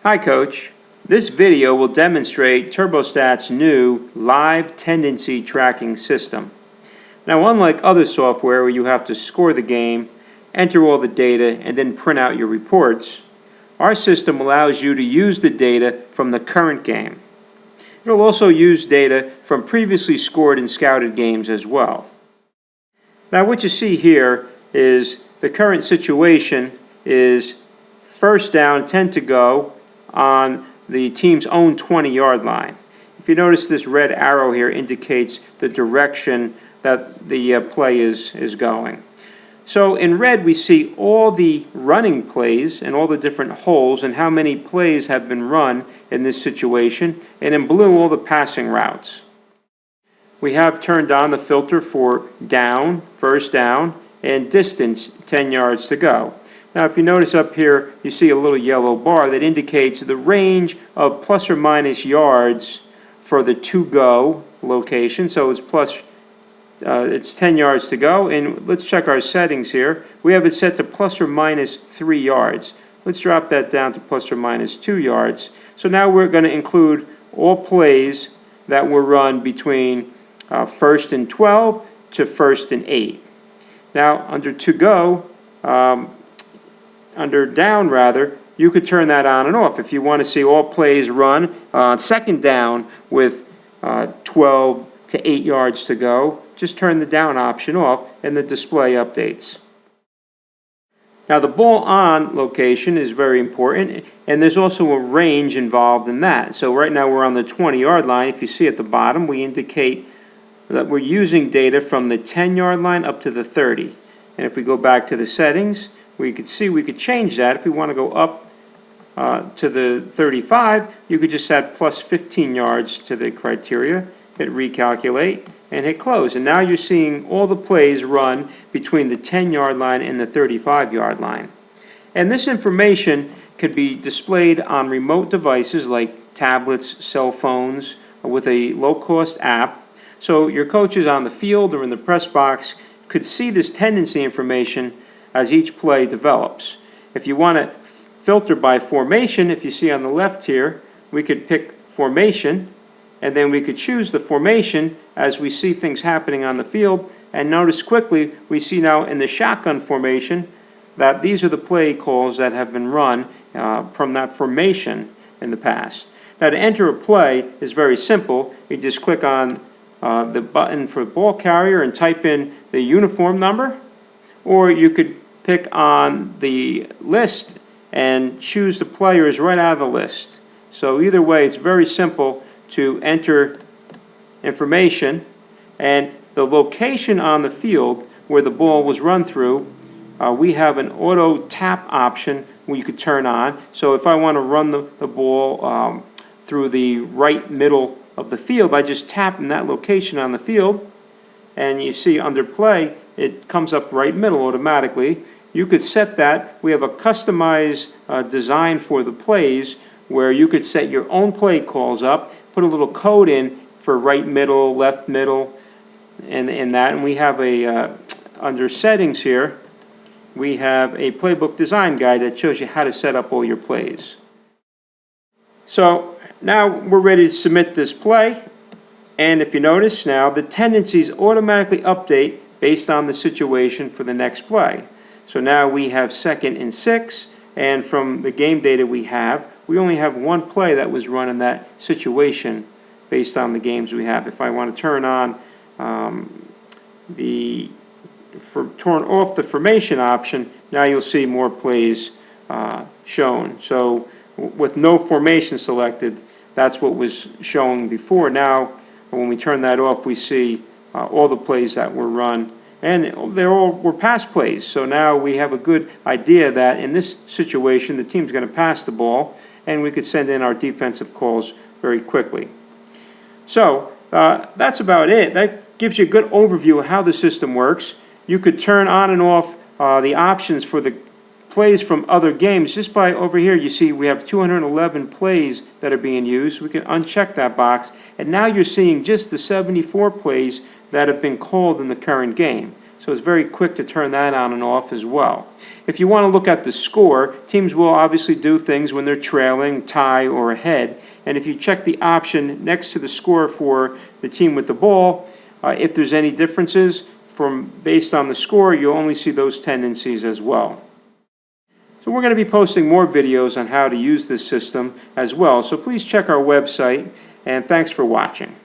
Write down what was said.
Hi Coach. This video will demonstrate TurboStat's new live tendency tracking system. Now, unlike other software where you have to score the game, enter all the data, and then print out your reports, our system allows you to use the data from the current game. It will also use data from previously scored and scouted games as well. Now, what you see here is the current situation is first down, 10 to go, on the team's own 20-yard line. If you notice, this red arrow here indicates the direction that the play is going. So in red we see all the running plays and all the different holes and how many plays have been run in this situation, and in blue all the passing routes. We have turned on the filter for down, first down, and distance, 10 yards to go. Now, if you notice up here, you see a little yellow bar that indicates the range of plus or minus yards for the to-go location. So it's 10 yards to go. And let's check our settings here. We have it set to plus or minus 3 yards. Let's drop that down to plus or minus 2 yards. So now we're going to include all plays that were run between first and 12 to first and 8. Now, under to-go, under down rather, you could turn that on and off. If you want to see all plays run on second down with 12 to 8 yards to go, just turn the down option off and the display updates. Now, the ball on location is very important, and there's also a range involved in that. So right now we're on the 20-yard line. If you see at the bottom, we indicate that we're using data from the 10-yard line up to the 30. And if we go back to the settings, we could see we could change that. If we want to go up to the 35, you could just add plus 15 yards to the criteria, hit recalculate, and hit close. And now you're seeing all the plays run between the 10-yard line and the 35-yard line. And this information could be displayed on remote devices like tablets, cell phones, with a low-cost app. So your coaches on the field or in the press box could see this tendency information as each play develops. If you want to filter by formation, if you see on the left here, we could pick formation, and then we could choose the formation as we see things happening on the field. And notice quickly, we see now in the shotgun formation that these are the play calls that have been run from that formation in the past. Now, to enter a play is very simple. You just click on the button for ball carrier and type in the uniform number, or you could pick on the list and choose the players right out of the list. So either way, it's very simple to enter information, and the location on the field where the ball was run through, we have an auto tap option where you could turn on. So if I want to run the ball through the right middle of the field, I just tap in that location on the field, and you see under play it comes up right middle automatically. You could set that. We have a customized design for the plays where you could set your own play calls up, put a little code in for right middle, left middle, and that. And we have a under settings here, we have a playbook design guide that shows you how to set up all your plays. So now we're ready to submit this play, and if you notice now, the tendencies automatically update based on the situation for the next play. So now we have second and 6, and from the game data we only have one play that was run in that situation based on the games we have. If I want to turn on turn off the formation option, now you'll see more plays shown. So with no formation selected, that's what was showing before. Now when we turn that off, we see all the plays that were run, and they all were pass plays. So now we have a good idea that in this situation the team's going to pass the ball, and we could send in our defensive calls very quickly. So that's about it. That gives you a good overview of how the system works. You could turn on and off the options for the plays from other games just by over here. You see we have 211 plays that are being used. We can uncheck that box, and now you're seeing just the 74 plays that have been called in the current game. So it's very quick to turn that on and off as well. If you want to look at the score, teams will obviously do things when they're trailing, tie, or ahead. And if you check the option next to the score for the team with the ball, if there's any differences based on the score, you'll only see those tendencies as well. So we're going to be posting more videos on how to use this system as well. So please check our website, and thanks for watching.